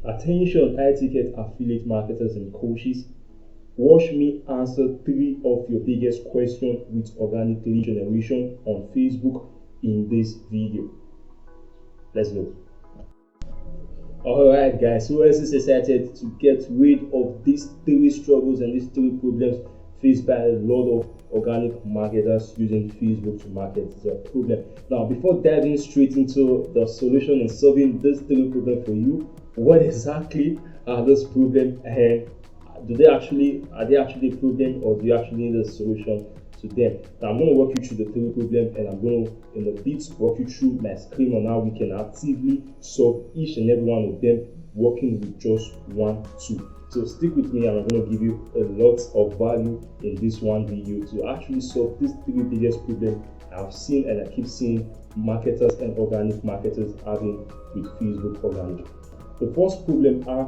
Attention high-ticket affiliate marketers and coaches. Watch me answer 3 of your biggest questions with organic lead generation on Facebook in this video. Let's go. Alright guys, who else is excited to get rid of these 3 struggles and these 3 problems faced by a lot of organic marketers using Facebook to market their problem? Now, before diving straight into the solution and solving these 3 problems for you, what exactly are those problems, and are they actually a problem, or do you actually need a solution to them? Now, I'm going to walk you through the 3 problems, and I'm going to in a bit walk you through my screen on how we can actively solve each and every one of them, working with just 1 tool. So stick with me, and I'm going to give you a lot of value in this one video to actually solve these 3 biggest problems I've seen and I keep seeing marketers and organic marketers having with Facebook organic. The first problem are,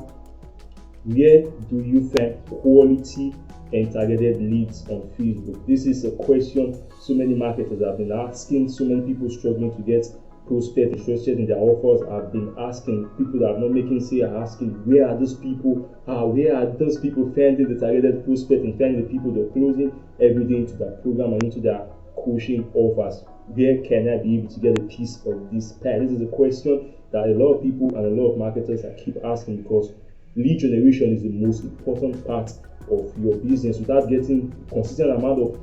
where do you find quality and targeted leads on Facebook? This is a question so many marketers have been asking, so many people struggling to get prospects interested in their offers have been asking. People that are not making sale are asking, where are those people? Where are those people finding the targeted prospect and finding the people they're closing every day into their program and into their coaching offers? Where can I be able to get a piece of this pie? This is a question that a lot of people and a lot of marketers keep asking, because lead generation is the most important part of your business. Without getting consistent amount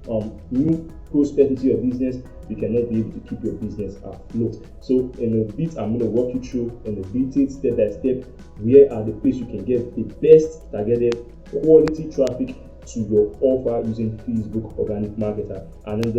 of new prospects into your business, you cannot be able to keep your business afloat. So in a bit, I'm going to walk you through in a detailed step by step where are the places you can get the best targeted quality traffic to your offer using Facebook organic marketer. And in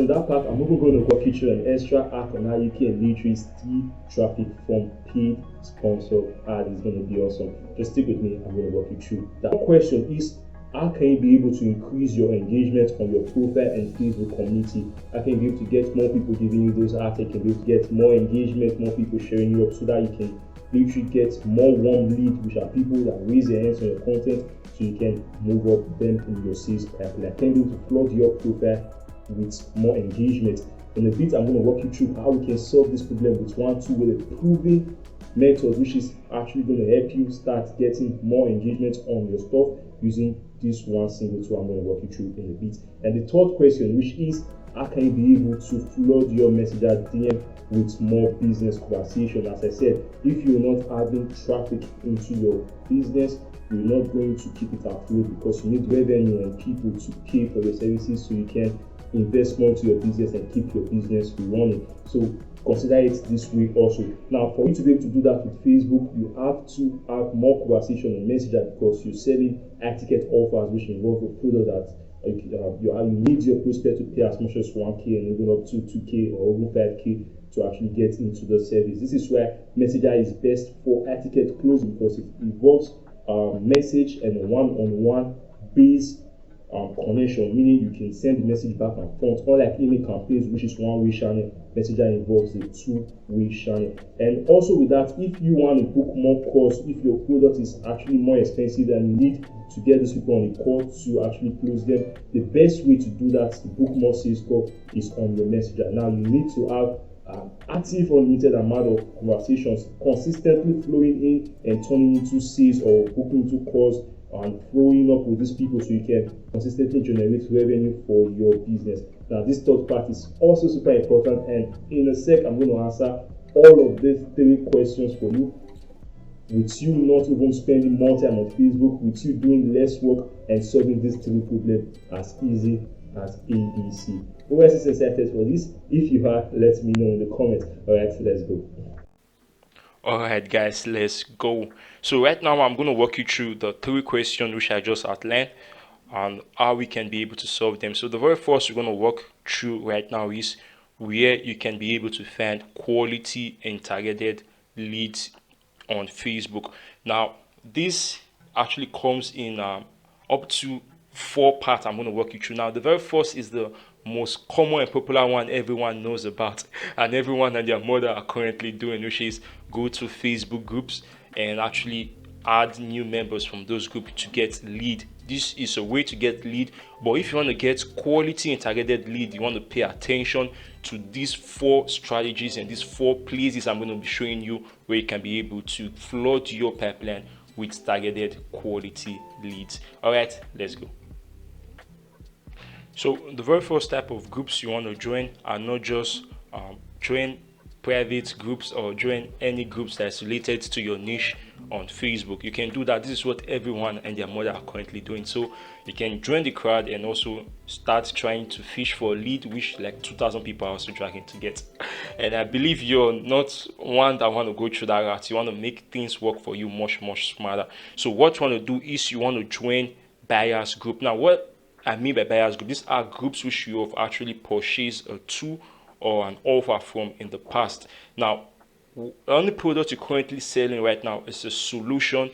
that part, I'm also going to walk you through an extra hack on how you can literally steal traffic from paid sponsor ad. Is going to be awesome. Just stick with me. I'm going to walk you through. The question is, how can you be able to increase your engagement on your profile and Facebook community? How can you be able to get more people giving you those ads? How can you be able to get more engagement, more people sharing you up, so that you can literally get more warm leads, which are people that raise their hands on your content, so you can move up them in your sales pipeline. Can you be able to flood your profile with more engagement? In a bit, I'm going to walk you through how we can solve this problem with 1 tool, with a proven method, which is actually going to help you start getting more engagement on your stuff using this one single tool I'm going to walk you through in a bit. And the third question, which is, how can you be able to flood your messenger DM with more business conversation? As I said, if you're not having traffic into your business, you're not going to keep it afloat, because you need revenue and people to pay for your services so you can invest more into your business and keep your business running. So consider it this way also. Now, for you to be able to do that with Facebook, you have to have more conversation on Messenger, because you're selling high-ticket offers which involve a product that you need your prospect to pay as much as 1K and even up to 2K or even 5K to actually get into the service. This is why Messenger is best for high-ticket closing, because it involves message and a one-on-one based connection, meaning you can send the message back and forth. Unlike email campaigns, which is one-way channel, Messenger involves a 2-way channel. And also with that, if you want to book more calls, if your product is actually more expensive and you need to get these people on a call to actually close them, the best way to do that, to book more sales call, is on your Messenger. Now, you need to have active unlimited amount of conversations consistently flowing in and turning into sales, or booking into calls and following up with these people so you can consistently generate revenue for your business. Now, this third part is also super important, and in a sec I'm going to answer all of these 3 questions for you, with you not even spending more time on Facebook, with you doing less work and solving these 3 problems as easy as ABC. Who else is excited for this? If you are, let me know in the comments. Alright, let's go. Alright guys, let's go. So right now I'm going to walk you through the 3 questions which I just outlined and how we can be able to solve them. So the very first we're going to walk through right now is where you can be able to find quality and targeted leads on Facebook. Now this actually comes in up to 4 parts I'm going to walk you through. Now the very first is the most common and popular one everyone knows about and everyone and their mother are currently doing, which is go to Facebook groups and actually add new members from those groups to get lead this is a way to get lead. But if you want to get quality and targeted lead, you want to pay attention to these 4 strategies and these 4 places I'm going to be showing you where you can be able to flood your pipeline with targeted quality leads. All right, let's go. So the very first type of groups you want to join are not just join private groups or join any groups that's related to your niche on Facebook. You can do that. This is what everyone and their mother are currently doing. So you can join the crowd and also start trying to fish for a lead, which like 2,000 people are also trying to get. And I believe you're not one that want to go through that route. You want to make things work for you much smarter. So what you want to do is you want to join buyers group. Now what I mean by buyers group, these are groups which you have actually purchased a tool or an offer from in the past. Now, the only product you're currently selling right now is a solution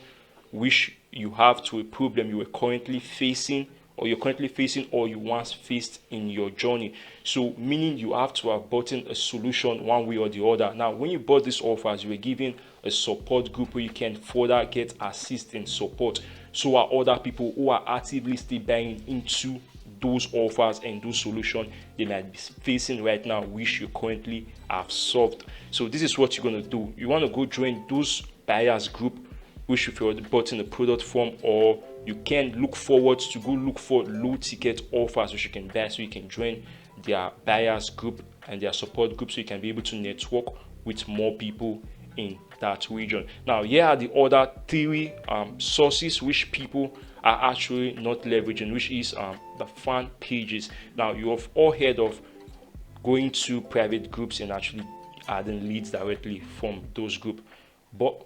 which you have to a problem you are currently facing, or you once faced in your journey. So meaning you have to have bought a solution one way or the other. Now when you bought these offers, you were given a support group where you can further get assist and support. So are other people who are actively still buying into those offers and those solutions they might be facing right now, which you currently have solved. So this is what you're going to do. You want to go join those buyers group, which if you're bought in the product form, or you can look forward to go look for low ticket offers which you can buy, so you can join their buyers group and their support group, so you can be able to network with more people in that region. Now here are the other 3 sources which people are actually not leveraging, which is the fan pages. Now you have all heard of going to private groups and actually adding leads directly from those groups, but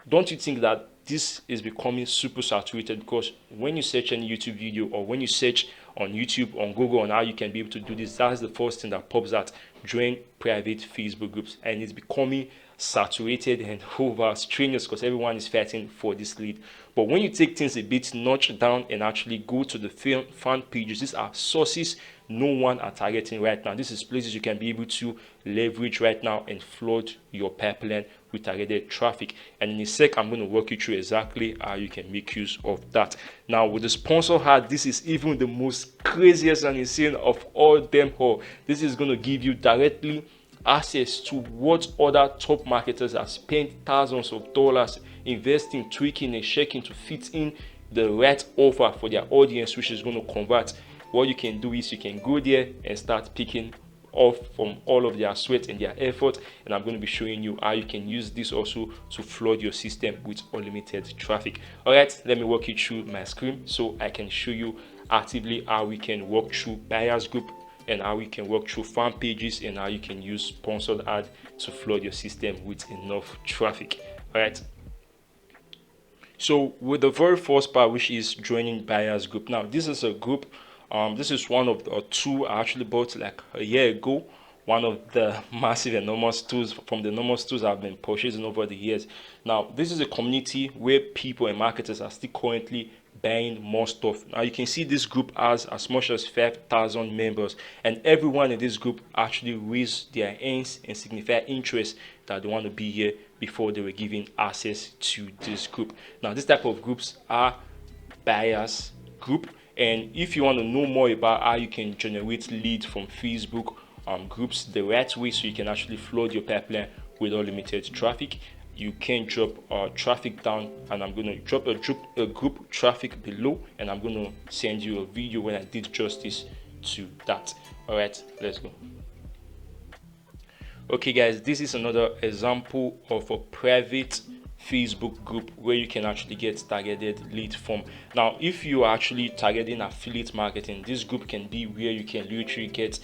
don't you think that this is becoming super saturated? Because when you search any YouTube video, or when you search on YouTube, on Google, on how you can be able to do this, that's the first thing that pops out: join private Facebook groups. And it's becoming saturated and over strenuous because everyone is fighting for this lead. But when you take things a bit notch down and actually go to the fan pages, these are sources no one are targeting right now. This is places you can be able to leverage right now and flood your pipeline with targeted traffic. And in a sec, I'm going to walk you through exactly how you can make use of that. Now with the sponsor ad, this is even the most craziest and insane of all them all. This is going to give you directly access to what other top marketers have spent thousands of dollars investing, tweaking and checking to fit in the right offer for their audience, which is going to convert. What you can do is you can go there and start picking off from all of their sweat and their effort, and I'm going to be showing you how you can use this also to flood your system with unlimited traffic. All right, let me walk you through my screen so I can show you actively how we can walk through buyers group and how we can work through fan pages and how you can use sponsored ad to flood your system with enough traffic. All right, so with the very first part, which is joining buyers group. Now this is a group, this is one of the 2 I actually bought like a year ago. One of the massive enormous tools from the enormous tools I've been purchasing over the years. Now this is a community where people and marketers are still currently buying more stuff. Now you can see this group has as much as 5,000 members, and everyone in this group actually raised their hands and signified interest that they want to be here before they were given access to this group. Now this type of groups are buyers group, and if you want to know more about how you can generate leads from Facebook groups the right way, so you can actually flood your pipeline with unlimited traffic, you can drop traffic down, and I'm going to drop a group traffic below, and I'm going to send you a video when I did justice to that. All right, let's go. Okay guys, this is another example of a private Facebook group where you can actually get targeted lead from. Now if you are actually targeting affiliate marketing, this group can be where you can literally get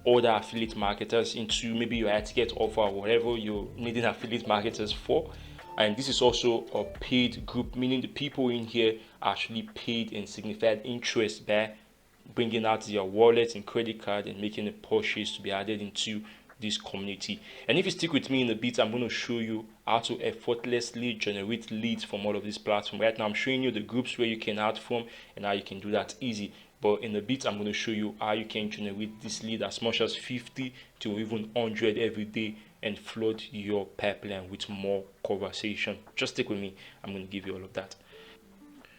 other affiliate marketers into maybe your ad ticket offer or whatever you're needing affiliate marketers for. And this is also a paid group, meaning the people in here actually paid and signified interest by bringing out their wallet and credit card and making a purchase to be added into this community. And if you stick with me in a bit, I'm going to show you how to effortlessly generate leads from all of these platforms. Right now I'm showing you the groups where you can add from and how you can do that easy, but in a bit I'm going to show you how you can generate this lead as much as 50 to even 100 every day and flood your pipeline with more conversation. Just stick with me, I'm going to give you all of that.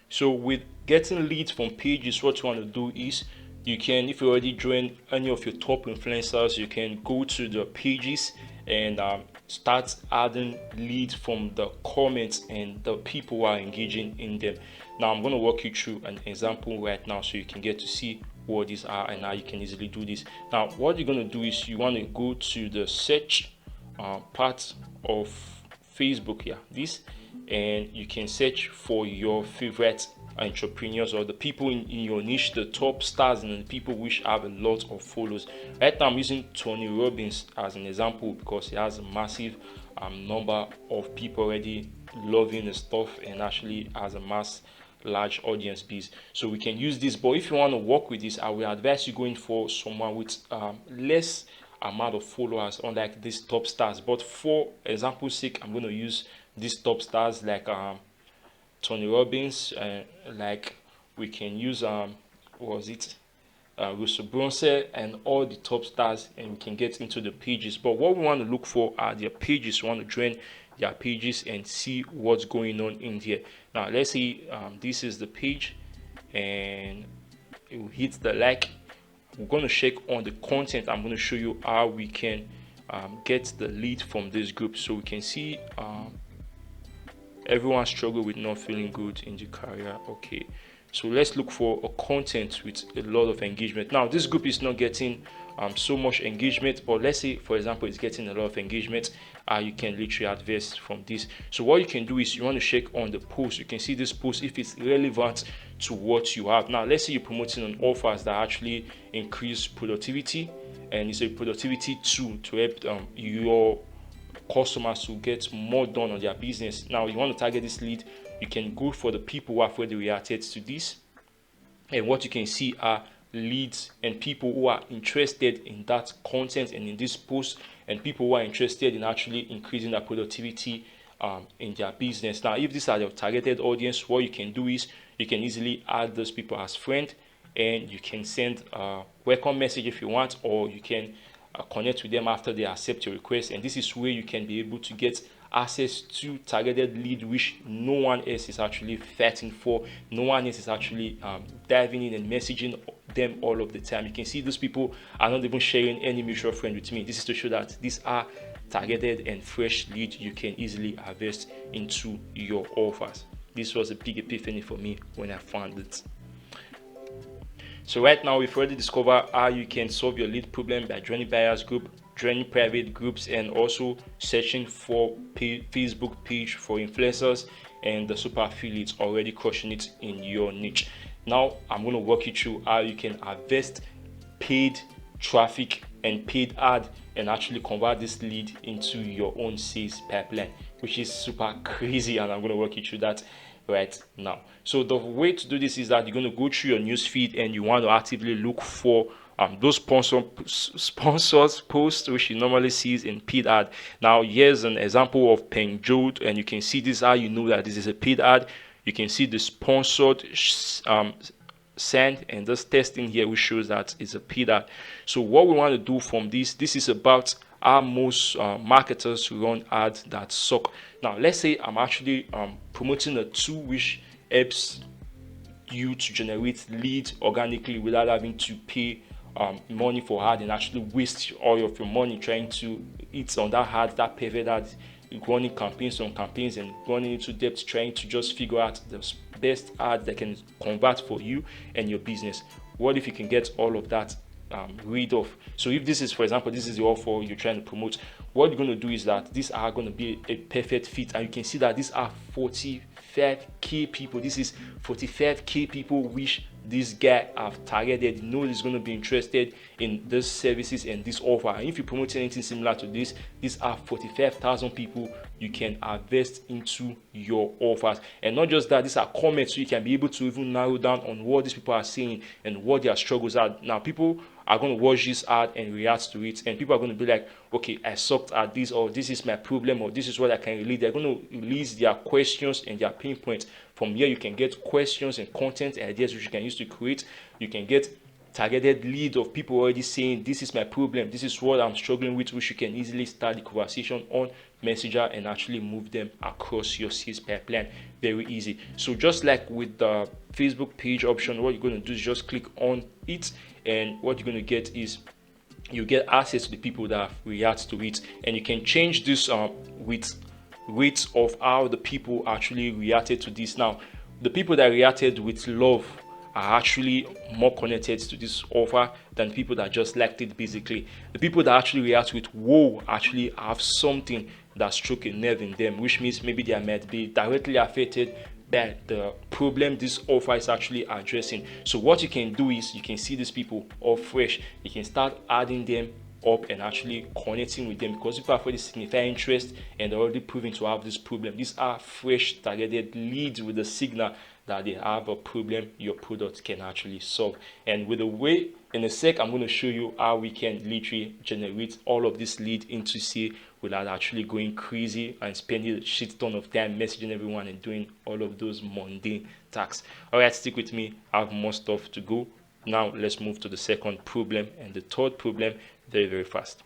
So with getting leads from pages, what you want to do is you can, if you already joined any of your top influencers, you can go to the pages and start adding leads from the comments and the people who are engaging in them. Now I'm going to walk you through an example right now so you can get to see what these are and how you can easily do this. Now what you're going to do is you want to go to the search part of Facebook here, this, and you can search for your favorite entrepreneurs or the people in your niche, the top stars and the people which have a lot of followers. Right now I'm using Tony Robbins as an example because he has a massive number of people already loving his stuff and actually has a large audience base. So we can use this, but if you want to work with this, I will advise you going for someone with less amount of followers, unlike these top stars. But for example's sake, I'm going to use these top stars like Tony Robbins, like we can use Russell Brunson and all the top stars, and we can get into the pages. But what we want to look for are their pages. We want to join their pages and see what's going on in here. Now let's see, this is the page, and it will hit the like. We're going to check on the content. I'm going to show you how we can get the lead from this group. So we can see everyone struggle with not feeling good in the career. Okay, so let's look for a content with a lot of engagement. Now this group is not getting so much engagement, but let's say for example it's getting a lot of engagement. You can literally adverse from this. So what you can do is you want to check on the post. You can see this post if it's relevant to what you have. Now let's say you're promoting on offers that actually increase productivity, and it's a productivity tool to help your customers to get more done on their business. Now you want to target this lead, you can go for the people who have already reacted to this, and what you can see are leads and people who are interested in that content and in this post, and people who are interested in actually increasing their productivity in their business. Now if these are your targeted audience, what you can do is you can easily add those people as friend, and you can send a welcome message if you want, or you can connect with them after they accept your request. And this is where you can be able to get access to targeted lead which no one else is actually fighting for. No one else is actually diving in and messaging them all of the time. You can see those people are not even sharing any mutual friend with me. This is to show that these are targeted and fresh lead you can easily harvest into your offers. This was a big epiphany for me when I found it. So right now we've already discovered how you can solve your lead problem by joining buyers group, joining private groups, and also searching for Facebook page for influencers and the super affiliates already crushing it in your niche. Now I'm going to walk you through how you can harvest paid traffic and paid ad and actually convert this lead into your own sales pipeline, which is super crazy, and I'm going to walk you through that right now. So the way to do this is that you're going to go through your news feed and you want to actively look for those sponsors posts which you normally see in paid ad. Now here's an example of Penjode, and you can see this how you know that this is a paid ad. You can see the sponsored send, and this testing here which shows that it's a paid ad. So what we want to do from this is about how most marketers run ads that suck. Now let's say I'm actually promoting a tool which helps you to generate leads organically without having to pay money for ad and actually waste all of your money trying to eat on that ad, that perfect ad, running campaigns on campaigns and running into depth trying to just figure out the best ad that can convert for you and your business. What if you can get all of that rid of? So if this is, for example, this is the offer you're trying to promote, what you're going to do is that these are going to be a perfect fit, and you can see that these are 45k people. This is 45k people which this guy have targeted. You know he's going to be interested in these services and this offer, and if you promote anything similar to this, these are 45,000 people you can invest into your offers. And not just that, these are comments, so you can be able to even narrow down on what these people are saying and what their struggles are. Now people are going to watch this ad and react to it, and people are going to be like, okay, I sucked at this, or this is my problem, or this is what I can relate. They're going to release their questions and their pain points. From here you can get questions and content ideas which you can use to create. You can get targeted lead of people already saying this is my problem, this is what I'm struggling with, which you can easily start the conversation on Messenger and actually move them across your sales pipeline. Very easy. So just like with the Facebook page option, what you're going to do is just click on it, and what you're going to get is you get access to the people that react to it, and you can change this with rates of how the people actually reacted to this. Now, the people that reacted with love are actually more connected to this offer than people that just liked it. Basically, the people that actually react with whoa actually have something that struck a nerve in them, which means maybe they might be directly affected by the problem this offer is actually addressing. So what you can do is you can see these people all fresh, you can start adding them up and actually connecting with them, because people have already signified interest and they're already proving to have this problem. These are fresh targeted leads with the signal that they have a problem your product can actually solve. And with the way, in a sec, I'm going to show you how we can literally generate all of this lead into C without actually going crazy and spending a shit ton of time messaging everyone and doing all of those mundane tasks. All right, stick with me. I have more stuff to go. Now let's move to the second problem and the third problem very fast.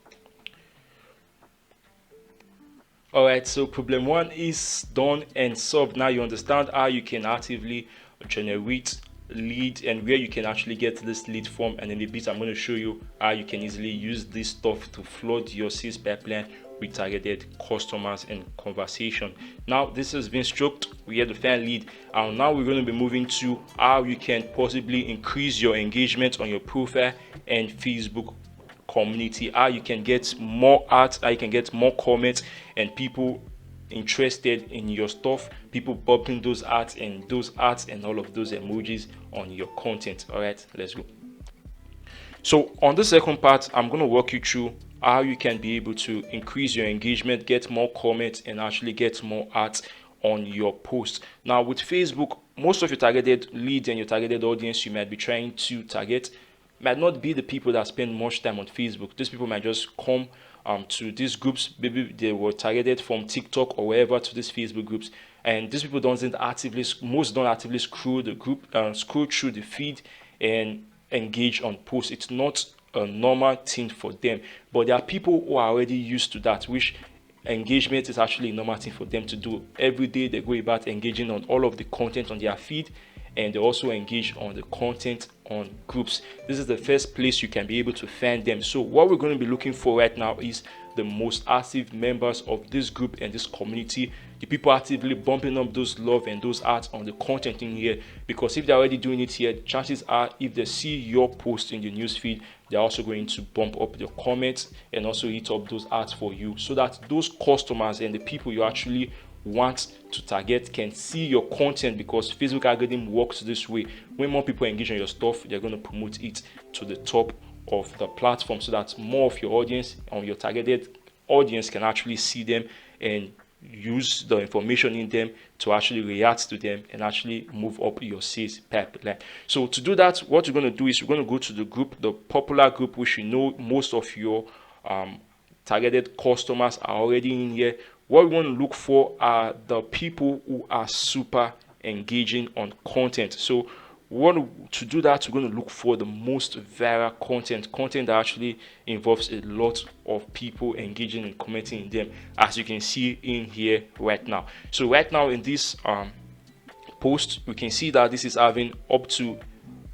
All right, so problem one is done and solved. Now you understand how you can actively generate lead and where you can actually get this lead from, and in a bit I'm going to show you how you can easily use this stuff to flood your sales pipeline with targeted customers and conversation. Now this has been stroked, we had the fan lead, and now we're going to be moving to how you can possibly increase your engagement on your profile and Facebook community, how you can get more art, how you can get more comments and people interested in your stuff, people popping those arts and all of those emojis on your content. All right, let's go. So on the second part, I'm going to walk you through how you can be able to increase your engagement, get more comments, and actually get more art on your post. Now with Facebook, most of your targeted leads and your targeted audience you might be trying to target might not be the people that spend much time on Facebook. These people might just come to these groups. Maybe they were targeted from TikTok or wherever to these Facebook groups, and these people don't actively scroll the group, scroll through the feed and engage on posts. It's not a normal thing for them, but there are people who are already used to that, which engagement is actually a normal thing for them to do. Every day they go about engaging on all of the content on their feed, and they also engage on the content on groups. This is the first place you can be able to find them. So what we're going to be looking for right now is the most active members of this group and this community, the people actively bumping up those love and those ads on the content in here, because if they're already doing it here, chances are if they see your post in the newsfeed, they're also going to bump up the comments and also hit up those ads for you, so that those customers and the people you actually want to target can see your content, because Facebook algorithm works this way. When more people engage on your stuff, they're going to promote it to the top of the platform, so that more of your audience on your targeted audience can actually see them and use the information in them to actually react to them and actually move up your sales pipeline. So to do that, what you're going to do is you're going to go to the group, the popular group, which you know most of your targeted customers are already in here. What we want to look for are the people who are super engaging on content. So to do that, we're going to look for the most viral content that actually involves a lot of people engaging and commenting in them, as you can see in here right now. So right now in this post, we can see that this is having up to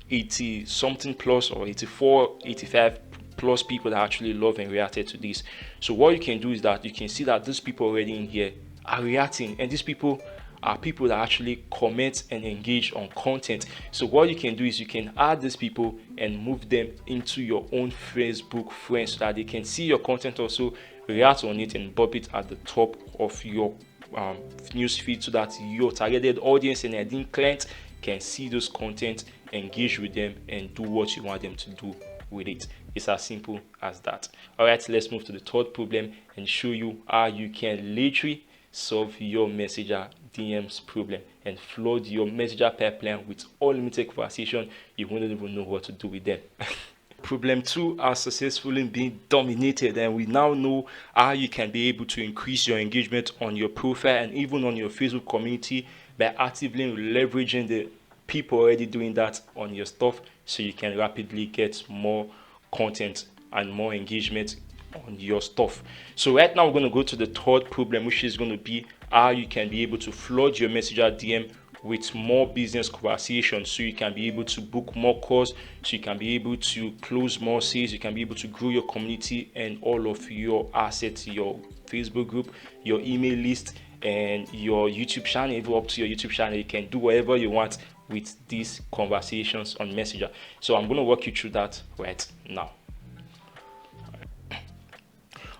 80 something plus, or 84, 85 plus people that actually love and reacted to this. So what you can do is that you can see that these people already in here are reacting, and these people are people that actually comment and engage on content. So what you can do is you can add these people and move them into your own Facebook friends, so that they can see your content, also react on it and bump it at the top of your news feed, so that your targeted audience and ideal client can see those content, engage with them, and do what you want them to do with it. It's as simple as that. All right, let's move to the third problem and show you how you can literally solve your messenger DMs problem and flood your messenger pipeline with unlimited conversation. You won't even know what to do with them. Problem 2 has successfully been dominated, and we now know how you can be able to increase your engagement on your profile and even on your Facebook community by actively leveraging the people already doing that on your stuff, so you can rapidly get more content and more engagement on your stuff. So right now we're going to go to the third problem, which is going to be how you can be able to flood your Messenger DM with more business conversations, so you can be able to book more calls, so you can be able to close more sales, you can be able to grow your community and all of your assets, your Facebook group, your email list, and your YouTube channel. Even up to your YouTube channel, you can do whatever you want with these conversations on Messenger. So I'm going to walk you through that right now.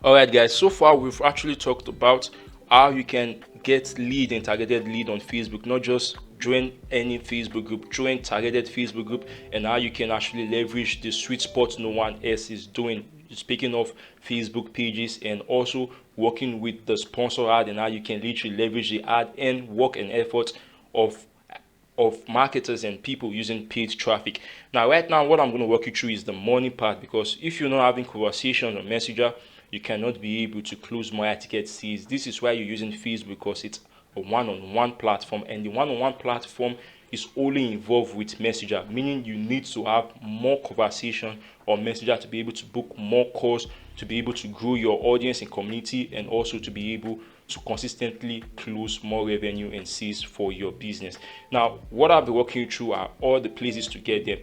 Alright guys, so far we've actually talked about how you can get lead and targeted lead on Facebook, not just join any Facebook group, join targeted Facebook group, and how you can actually leverage the sweet spot no one else is doing. Speaking of Facebook pages, and also working with the sponsor ad, and how you can literally leverage the ad and work and effort of marketers and people using paid traffic. Now right now what I'm going to walk you through is the money part, because if you're not having conversations on Messenger, you cannot be able to close more ticket sales. This is why you're using Facebook, because it's a one-on-one platform, and the one-on-one platform is only involved with Messenger, meaning you need to have more conversation on Messenger to be able to book more calls, to be able to grow your audience and community, and also to be able to consistently close more revenue and sales for your business. Now, what I'll be walking you through are all the places to get them.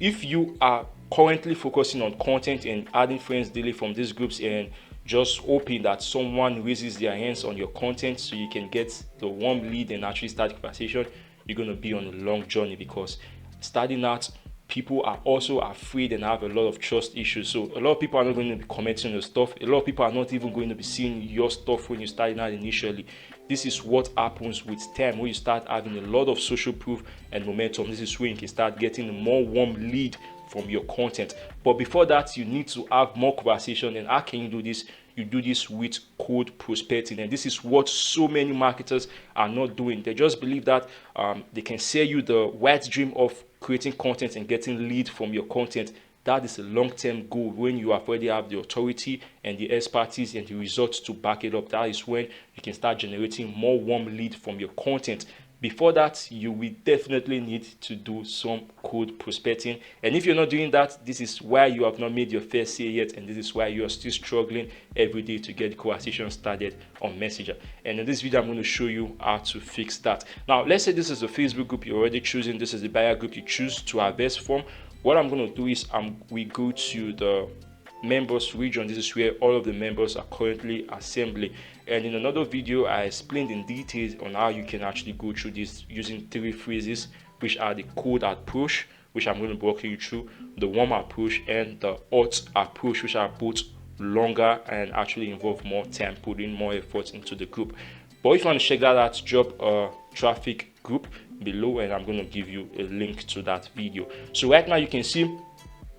If you are currently focusing on content and adding friends daily from these groups, and just hoping that someone raises their hands on your content so you can get the warm lead and actually start conversation, you're going to be on a long journey, because starting out, people are also afraid and have a lot of trust issues. So a lot of people are not going to be commenting on your stuff. A lot of people are not even going to be seeing your stuff when you're starting out initially. This is what happens with time. When you start having a lot of social proof and momentum, this is when you can start getting a more warm lead from your content. But before that, you need to have more conversation. And how can you do this? You do this with cold prospecting, and this is what so many marketers are not doing. They just believe that they can sell you the wet dream of creating content and getting lead from your content. That is a long-term goal. When you already have the authority and the expertise and the results to back it up, that is when you can start generating more warm lead from your content. Before that, you will definitely need to do some cold prospecting. And if you're not doing that, this is why you have not made your first sale yet, and this is why you are still struggling every day to get conversation started on Messenger. And in this video, I'm going to show you how to fix that. Now, let's say this is a Facebook group you're already choosing. This is the buyer group you choose to harvest from. What I'm going to do is we go to the members region. This is where all of the members are currently assembling, and in another video I explained in details on how you can actually go through this using 3 phrases, which are the cold approach, which I'm going to walk you through, the warm approach, and the hot approach, which are both longer and actually involve more time, putting more effort into the group. But if you want to check that out, drop a traffic group below, and I'm going to give you a link to that video. So right now you can see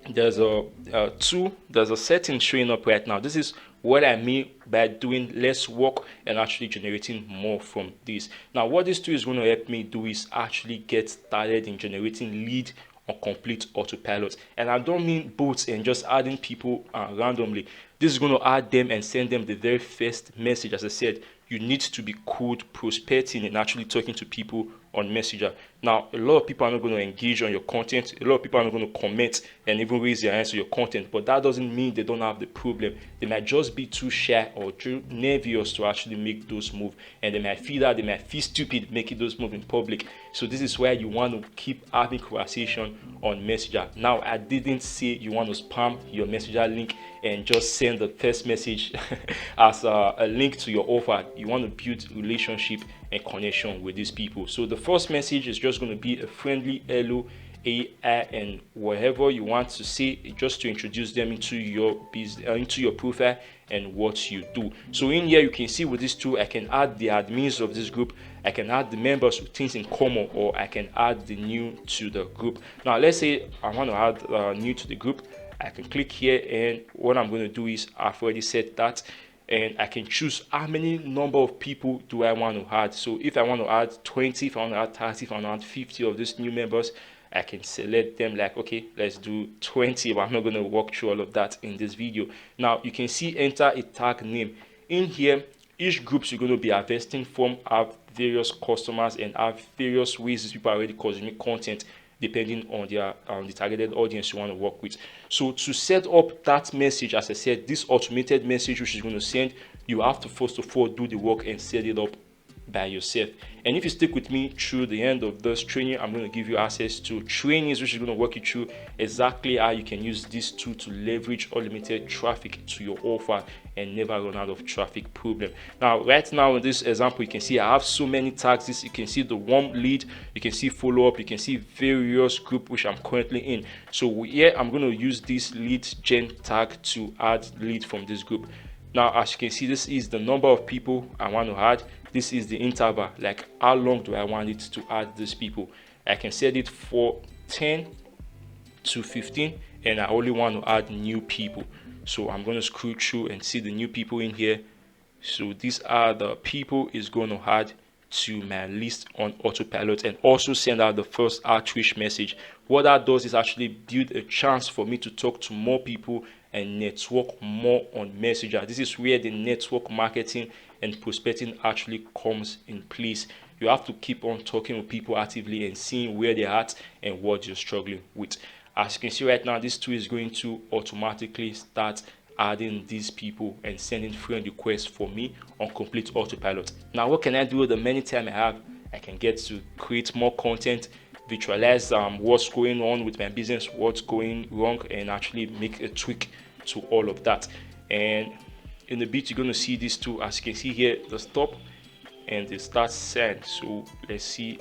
there's a setting showing up right now. This is what I mean by doing less work and actually generating more from this. Now, what this tool is going to help me do is actually get started in generating lead on complete autopilot. And I don't mean bots and just adding people randomly. This is going to add them and send them the very first message. As I said, you need to be cold prospecting and actually talking to people on Messenger. Now, a lot of people are not going to engage on your content. A lot of people are not going to comment and even raise their hands to your content. But that doesn't mean they don't have the problem. They might just be too shy or too nervous to actually make those moves. And they might feel that they might feel stupid making those moves in public. So this is why you want to keep having conversation on Messenger. Now, I didn't say you want to spam your Messenger link and just send the first message as a link to your offer. You want to build relationship and connection with these people. So the first message is just going to be a friendly hello, AI, and whatever you want to say, just to introduce them into your business, into your profile and what you do. So in here you can see with this tool, I can add the admins of this group, I can add the members with things in common, or I can add the new to the group. Now let's say I want to add new to the group. I can click here, and what I'm going to do is I've already set that, and I can choose how many number of people do I want to add. So if I want to add 20, if I want to add 30, if I want to add 50 of these new members, I can select them like, okay, let's do 20, but I'm not going to walk through all of that in this video. Now you can see enter a tag name. In here, each groups you're going to be harvesting from have various customers and have various ways these people are already consuming content depending on their the targeted audience you want to work with. So to set up that message, as I said, this automated message which is going to send, you have to first of all do the work and set it up by yourself. And if you stick with me through the end of this training, I'm going to give you access to trainings which is going to walk you through exactly how you can use this tool to leverage unlimited traffic to your offer and never run out of traffic problem. Now, right now in this example, you can see I have so many tags. You can see the warm lead, you can see follow up, you can see various group which I'm currently in. So here I'm going to use this lead gen tag to add lead from this group. Now, as you can see, this is the number of people I want to add. This is the interval, like how long do I want it to add these people. I can set it for 10 to 15, and I only want to add new people. So I'm going to scroll through and see the new people in here. So these are the people is going to add to my list on autopilot, and also send out the first outreach message. What that does is actually build a chance for me to talk to more people and network more on Messenger. This is where the network marketing and prospecting actually comes in place. You have to keep on talking with people actively and seeing where they're at and what you're struggling with. As you can see right now, this tool is going to automatically start adding these people and sending friend requests for me on complete autopilot. Now, what can I do with the many time I have? I can get to create more content, visualize what's going on with my business, what's going wrong, and actually make a tweak to all of that. And in a bit, you're going to see these two. As you can see here, the stop and the start send. So let's see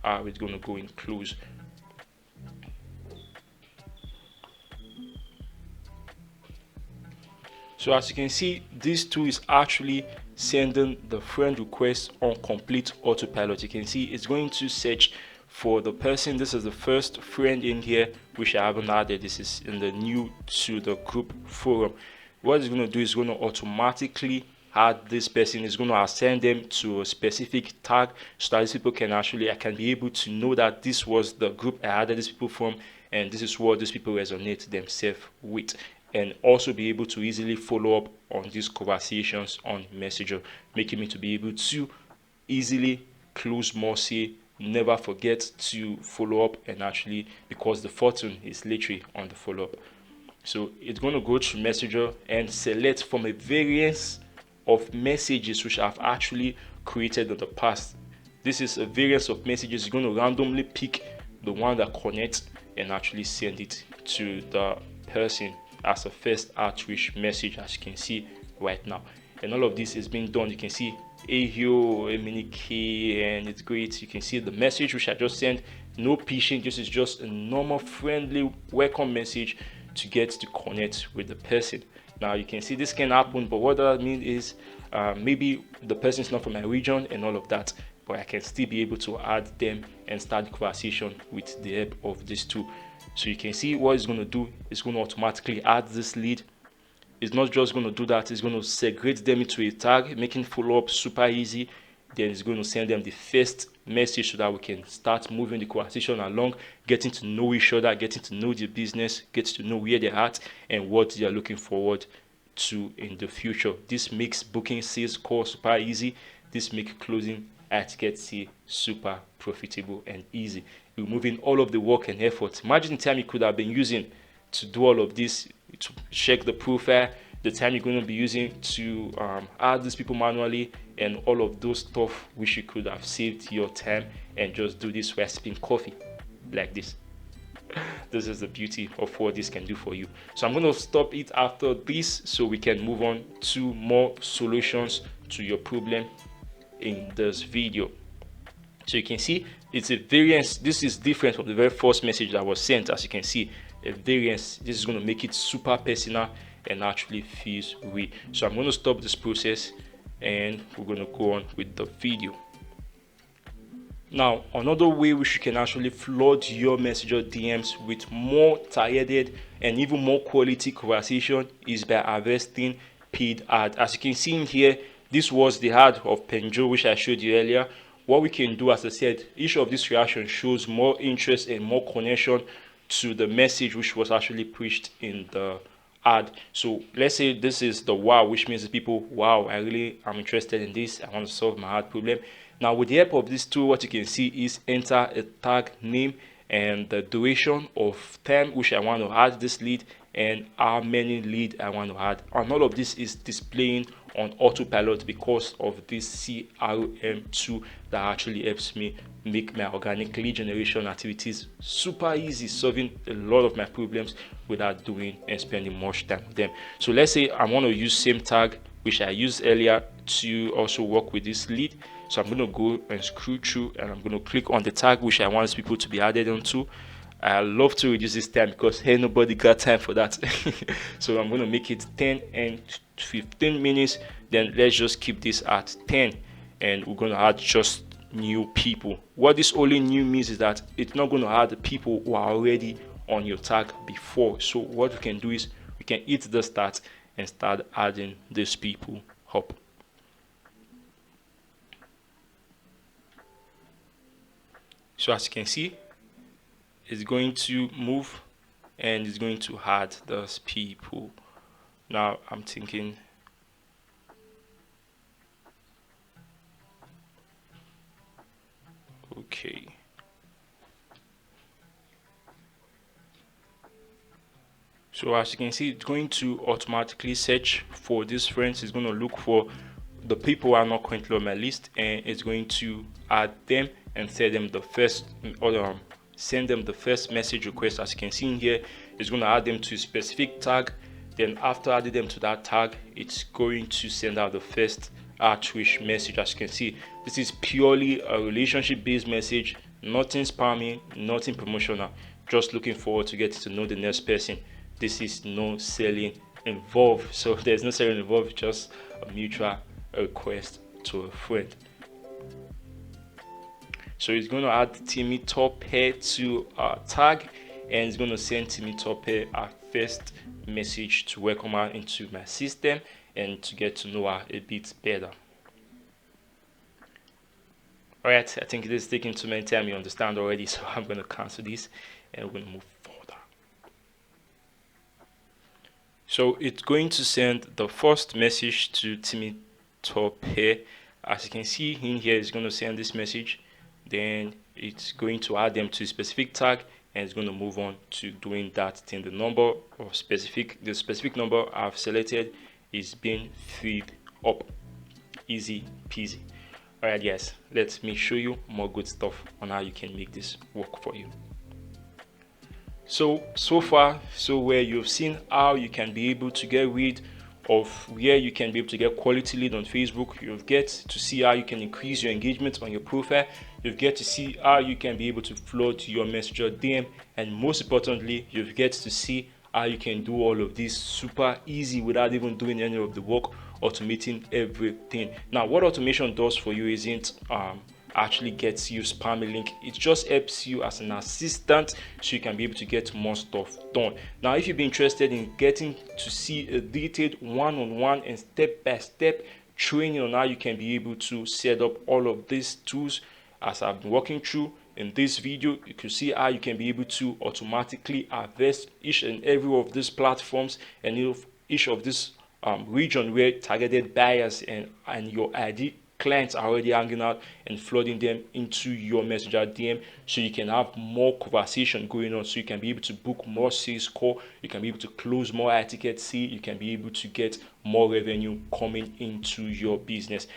how it's going to go in close. So as you can see, this tool is actually sending the friend request on complete autopilot. You can see it's going to search for the person. This is the first friend in here which I haven't added. This is in the new to the group forum. What it's going to do is going to automatically add this person. It's going to assign them to a specific tag so that these people can actually, I can be able to know that this was the group I added these people from, and this is what these people resonate themselves with, and also be able to easily follow up on these conversations on Messenger, making me to be able to easily close more sale, never forget to follow up, and actually, because the fortune is literally on the follow up. So it's going to go through Messenger and select from a variance of messages which I've actually created in the past. This is a variance of messages. It's going to randomly pick the one that connects and actually send it to the person as a first outreach message, as you can see right now. And all of this is being done. You can see Ahio, Eminike, and it's great. You can see the message which I just sent. No phishing. This is just a normal, friendly welcome message to get to connect with the person. Now you can see this can happen, but what that means is maybe the person is not from my region and all of that, but I can still be able to add them and start the conversation with the help of this tool. So you can see what it's going to do. It's going to automatically add this lead. It's not just going to do that. It's going to segregate them into a tag, making follow-up super easy. Then it's going to send them the first message so that we can start moving the conversation along, getting to know each other, getting to know the business, getting to know where they're at and what they are looking forward to in the future. This makes booking sales calls super easy. This makes closing at get sale super profitable and easy, removing all of the work and effort. Imagine the time you could have been using to do all of this, to check the profile, the time you're going to be using to add these people manually, and all of those stuff which you could have saved your time and just do this while sipping coffee like this. This is the beauty of what this can do for you. So I'm going to stop it after this so we can move on to more solutions to your problem in this video. So you can see it's a variance. This is different from the very first message that was sent. As you can see, a variance. This is going to make it super personal and actually feels real. So I'm going to stop this process and we're going to go on with the video. Now, another way which you can actually flood your Messenger DMs with more targeted and even more quality conversation is by harvesting paid ad. As you can see in here, this was the ad of Penjo which I showed you earlier. What we can do, as I said, each of these reactions shows more interest and more connection to the message which was actually preached in the ad. So let's say this is the wow, which means the people, wow, I really am interested in this, I want to solve my ad problem. Now with the help of this tool, what you can see is enter a tag name and the duration of time which I want to add this lead, and how many lead I want to add, and all of this is displaying on autopilot because of this CRM tool that actually helps me make my organic lead generation activities super easy, solving a lot of my problems without doing and spending much time with them. So let's say I want to use same tag which I used earlier to also work with this lead. So I'm going to go and scroll through, and I'm going to click on the tag which I want people to be added onto. I love to reduce this time because hey, nobody got time for that. So I'm going to make it 10 and 15 minutes. Then let's just keep this at 10, and we're going to add just new people. What this only new means is that it's not going to add the people who are already on your tag before. So what we can do is we can hit the start and start adding these people up. So as you can see, it's going to move and it's going to add those people. Now I'm thinking, okay, so as you can see, it's going to automatically search for these friends. It's going to look for the people who are not currently on my list, and it's going to add them and send them the first message request. As you can see in here, it's going to add them to a specific tag. Then after adding them to that tag, it's going to send out the first outreach message. As you can see, this is purely a relationship based message, nothing spammy, nothing promotional, just looking forward to getting to know the next person. This is no selling involved, so there's no selling involved, just a mutual request to a friend. So it's going to add Timmy TYPRENEUR to our tag, and it's going to send Timmy TYPRENEUR our first message to welcome her into my system and to get to know her a bit better. Alright, I think this is taking too many time, you understand already, so I'm going to cancel this and we're going to move further. So it's going to send the first message to Timmy TYPRENEUR. As you can see in here, it's going to send this message. Then it's going to add them to a specific tag, and it's going to move on to doing that thing. The specific number I've selected is being filled up. Easy peasy. Alright guys, let me show you more good stuff on how you can make this work for you. So far so where you've seen how you can be able to get rid of where you can be able to get quality lead on Facebook. You'll get to see how you can increase your engagement on your profile. You'll get to see how you can be able to flood your messenger DM, and most importantly, you'll get to see how you can do all of this super easy without even doing any of the work, automating everything. Now what automation does for you isn't actually gets you spammy link. It just helps you as an assistant so you can be able to get more stuff done. Now if you've been interested in getting to see a detailed one-on-one and step-by-step training on how you can be able to set up all of these tools as I've been walking through in this video, you can see how you can be able to automatically harvest each and every of these platforms and each of this region where targeted buyers and your ID clients are already hanging out, and flooding them into your messenger DM so you can have more conversation going on, so you can be able to book more sales call, you can be able to close more high ticket sale, you can be able to get more revenue coming into your business.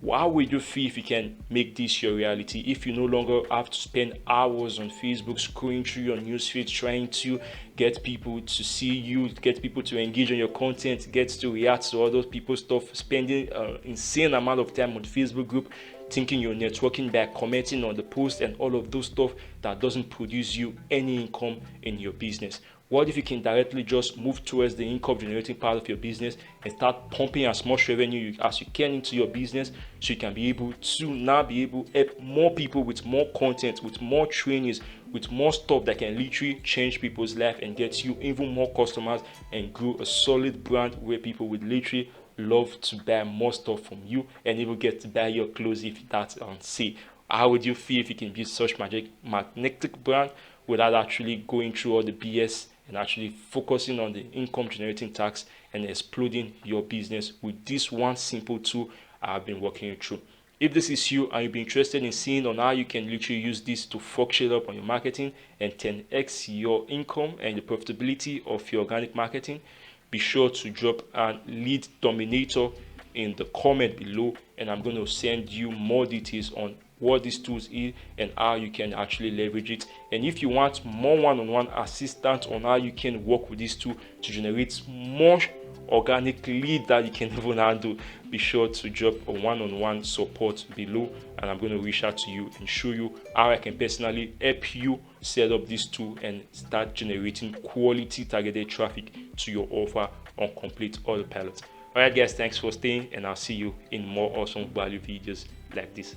How would you feel if you can make this your reality? If you no longer have to spend hours on Facebook scrolling through your newsfeed trying to get people to see you, get people to engage on your content, get to react to all those people's stuff, spending an insane amount of time on Facebook group thinking you're networking by commenting on the post and all of those stuff that doesn't produce you any income in your business. What if you can directly just move towards the income generating part of your business and start pumping as much revenue as you can into your business, so you can be able to now be able to help more people with more content, with more trainings, with more stuff that can literally change people's life and get you even more customers and grow a solid brand where people would literally love to buy more stuff from you and even get to buy your clothes if that's on sale. How would you feel if you can build such magnetic brand without actually going through all the BS and actually focusing on the income generating tasks and exploding your business with this one simple tool I've been working you through. If this is you and you've been interested in seeing on how you can literally use this to fuck shit up on your marketing and 10x your income and the profitability of your organic marketing, be sure to drop a lead dominator in the comment below, and I'm going to send you more details on what these tools is and how you can actually leverage it. And if you want more one-on-one assistance on how you can work with this tool to generate more organic lead that you can even handle, be sure to drop a one-on-one support below, and I'm going to reach out to you and show you how I can personally help you set up this tool and start generating quality targeted traffic to your offer on complete autopilot. Alright guys, thanks for staying, and I'll see you in more awesome value videos like this.